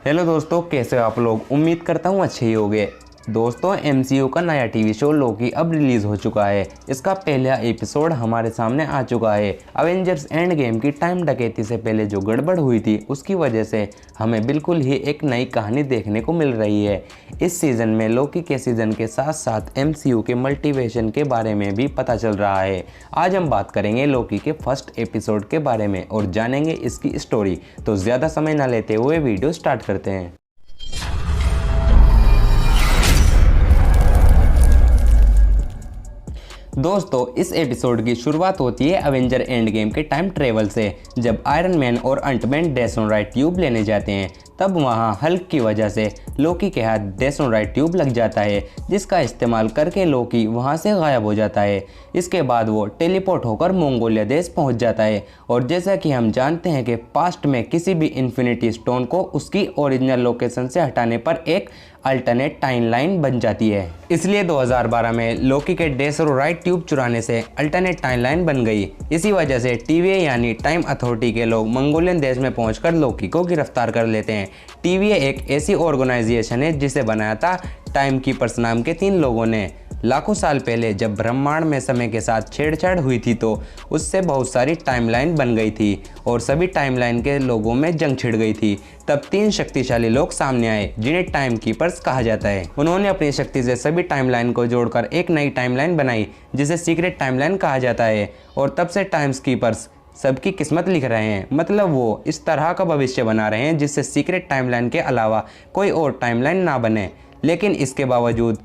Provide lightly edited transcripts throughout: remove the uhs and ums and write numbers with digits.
Hello दोस्तों, कैसे हो आप लोग। उम्मीद करता हूँ अच्छे ही होंगे। दोस्तों, एमसीयू का नया टीवी शो लोकी अब रिलीज़ हो चुका है। इसका पहला एपिसोड हमारे सामने आ चुका है। अवेंजर्स एंड गेम की टाइम डकैती से पहले जो गड़बड़ हुई थी उसकी वजह से हमें बिल्कुल ही एक नई कहानी देखने को मिल रही है। इस सीज़न में लोकी के सीज़न के साथ साथ एमसीयू के मल्टीवर्स के बारे में भी पता चल रहा है। आज हम बात करेंगे लोकी के फर्स्ट एपिसोड के बारे में और जानेंगे इसकी स्टोरी। तो ज़्यादा समय ना लेते हुए वीडियो स्टार्ट करते हैं। दोस्तों, इस एपिसोड की शुरुआत होती है अवेंजर एंड गेम के टाइम ट्रेवल से। जब आयरन मैन और अंटमैन डेसोनराइट ट्यूब लेने जाते हैं तब वहां हल्क की वजह से लोकी के हाथ डेसोनराइट ट्यूब लग जाता है, जिसका इस्तेमाल करके लोकी वहां से गायब हो जाता है। इसके बाद वो टेलीपोर्ट होकर मंगोलिया देश पहुंच जाता है और जैसा कि हम जानते हैं कि पास्ट में किसी भी इन्फिनिटी स्टोन को उसकी ओरिजिनल लोकेशन से हटाने पर एक अल्टरनेट टाइमलाइन बन जाती है। इसलिए 2012 में लोकी के डेसोनराइट ट्यूब चुराने से अल्टरनेट टाइमलाइन बन गई। इसी वजह से टीवीए यानी टाइम अथॉरिटी के लोग मंगोलियन देश में पहुंचकर लोकी को गिरफ्तार कर लेते हैं। टीवीए एक ऐसी ऑर्गेनाइजेशन है जिसे बनाया था टाइम कीपर्स नाम के 3 लोगों ने। लाखों साल पहले जब ब्रह्मांड में समय के साथ छेड़छाड़ हुई थी तो उससे बहुत सारी टाइमलाइन बन गई थी और सभी टाइमलाइन के लोगों में जंग छिड़ गई थी। तब 3 शक्तिशाली लोग सामने आए जिन्हें टाइम कीपर्स कहा जाता है। उन्होंने अपनी शक्ति से सभी टाइमलाइन को जोड़कर एक नई टाइमलाइन बनाई जिसे सीक्रेट टाइमलाइन कहा जाता है। और तब से टाइम कीपर्स सबकी किस्मत लिख रहे हैं, मतलब वो इस तरह का भविष्य बना रहे हैं जिससे सीक्रेट टाइमलाइन के अलावा कोई और टाइमलाइन ना बने। लेकिन इसके बावजूद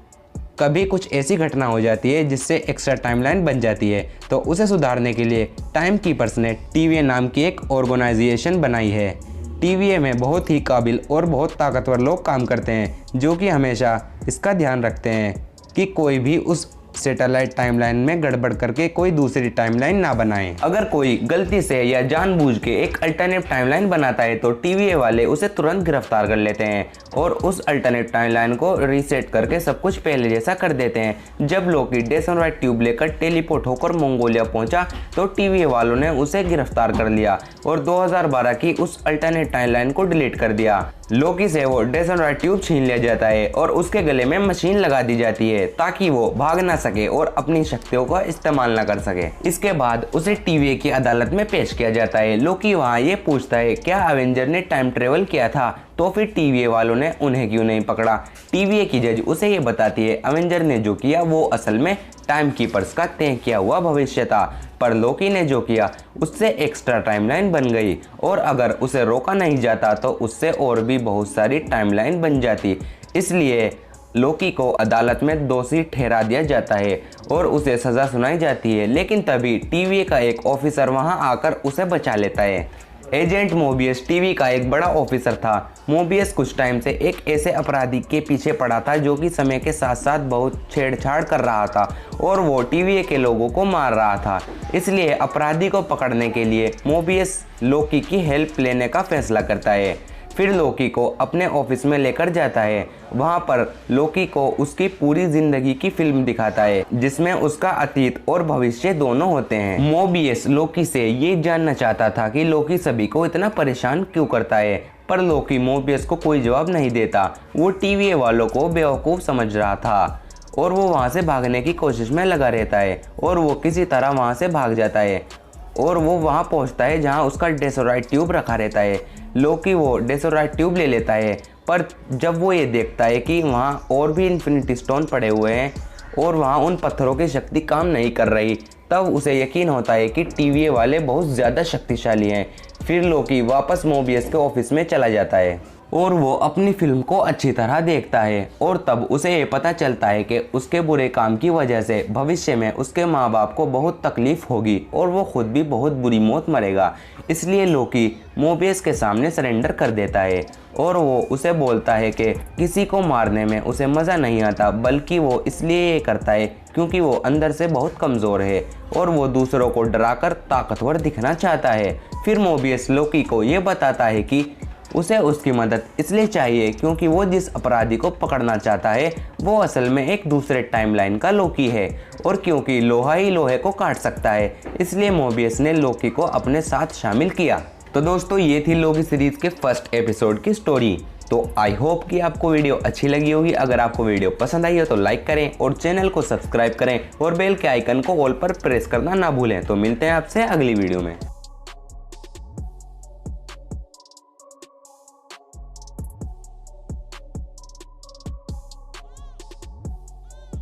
कभी कुछ ऐसी घटना हो जाती है जिससे एक्स्ट्रा टाइमलाइन बन जाती है, तो उसे सुधारने के लिए टाइम कीपर्स ने टीवीए नाम की एक ऑर्गेनाइजेशन बनाई है। टीवीए में बहुत ही काबिल और बहुत ताकतवर लोग काम करते हैं जो कि हमेशा इसका ध्यान रखते हैं कि कोई भी उस सैटेलाइट टाइमलाइन में गड़बड़ करके कोई दूसरी टाइमलाइन ना बनाए। अगर कोई गलती से या जानबूझ के एक अल्टरनेट टाइमलाइन बनाता है तो टीवीए वाले उसे तुरंत गिरफ्तार कर लेते हैं और उस अल्टरनेट टाइमलाइन को रीसेट करके सब कुछ पहले जैसा कर देते हैं। जब लोकी डेसोनराइट ट्यूब लेकर टेलीपोर्ट होकर मंगोलिया पहुंचा तो टीवीए वालों ने उसे गिरफ्तार कर लिया और 2012 की उस अल्टरनेट टाइमलाइन को डिलीट कर दिया। लोकी से वो डेसोनराइट ट्यूब छीन लिया जाता है और उसके गले में मशीन लगा दी जाती है ताकि वो भाग ना सके और अपनी शक्तियों का इस्तेमाल ना कर सके। इसके बाद उसे टीवीए की अदालत में पेश किया जाता है। लोकी वहाँ ये पूछता है क्या अवेंजर ने टाइम ट्रेवल किया था, तो फिर टीवीए वालों ने उन्हें क्यों नहीं पकड़ा। टीवीए की जज उसे ये बताती है अवेंजर ने जो किया वो असल में टाइम कीपर्स का तय किया हुआ भविष्य था, पर लोकी ने जो किया उससे एक्स्ट्रा टाइमलाइन बन गई और अगर उसे रोका नहीं जाता तो उससे और भी बहुत सारी टाइमलाइन बन जाती। इसलिए लोकी को अदालत में दोषी ठहरा दिया जाता है और उसे सज़ा सुनाई जाती है। लेकिन तभी टीवीए का एक ऑफिसर वहां आकर उसे बचा लेता है। एजेंट मोबियस टीवी का एक बड़ा ऑफिसर था। मोबियस कुछ टाइम से एक ऐसे अपराधी के पीछे पड़ा था जो कि समय के साथ साथ बहुत छेड़छाड़ कर रहा था और वो टीवी के लोगों को मार रहा था। इसलिए अपराधी को पकड़ने के लिए मोबियस लोकी की हेल्प लेने का फैसला करता है। फिर लोकी को अपने ऑफिस में लेकर जाता है। वहाँ पर लोकी को उसकी पूरी जिंदगी की फिल्म दिखाता है जिसमें उसका अतीत और भविष्य दोनों होते हैं। मोबियस लोकी से ये जानना चाहता था कि लोकी सभी को इतना परेशान क्यों करता है, पर लोकी मोबियस को कोई जवाब नहीं देता। वो टीवीए वालों को बेवकूफ़ समझ रहा था और वो वहाँ से भागने की कोशिश में लगा रहता है और वो किसी तरह वहाँ से भाग जाता है और वो वहाँ पहुँचता है जहाँ उसका डेसोनराइट ट्यूब रखा रहता है। लोकी वो डेसोनराइट ट्यूब ले लेता है, पर जब वो ये देखता है कि वहाँ और भी इन्फिनिटी स्टोन पड़े हुए हैं और वहाँ उन पत्थरों की शक्ति काम नहीं कर रही, तब उसे यकीन होता है कि टीवीए वाले बहुत ज़्यादा शक्तिशाली हैं। फिर लोकी वापस मोबियस के ऑफिस में चला जाता है और वो अपनी फिल्म को अच्छी तरह देखता है और तब उसे ये पता चलता है कि उसके बुरे काम की वजह से भविष्य में उसके माँ बाप को बहुत तकलीफ होगी और वो खुद भी बहुत बुरी मौत मरेगा। इसलिए लोकी मोबियस के सामने सरेंडर कर देता है और वो उसे बोलता है कि किसी को मारने में उसे मज़ा नहीं आता, बल्कि वो इसलिए ये करता है क्योंकि वो अंदर से बहुत कमज़ोर है और वो दूसरों को डराकर ताकतवर दिखना चाहता है। फिर मोबियस लोकी को ये बताता है कि उसे उसकी मदद इसलिए चाहिए क्योंकि वो जिस अपराधी को पकड़ना चाहता है वो असल में एक दूसरे टाइमलाइन का लोकी है और क्योंकि लोहा ही लोहे को काट सकता है, इसलिए मोबियस ने लोकी को अपने साथ शामिल किया। तो दोस्तों, ये थी लोकी सीरीज के फर्स्ट एपिसोड की स्टोरी। तो आई होप कि आपको वीडियो अच्छी लगी होगी। अगर आपको वीडियो पसंद आई हो तो लाइक करें और चैनल को सब्सक्राइब करें और बेल के आइकन को ऑल पर प्रेस करना ना भूलें। तो मिलते हैं आपसे अगली वीडियो में।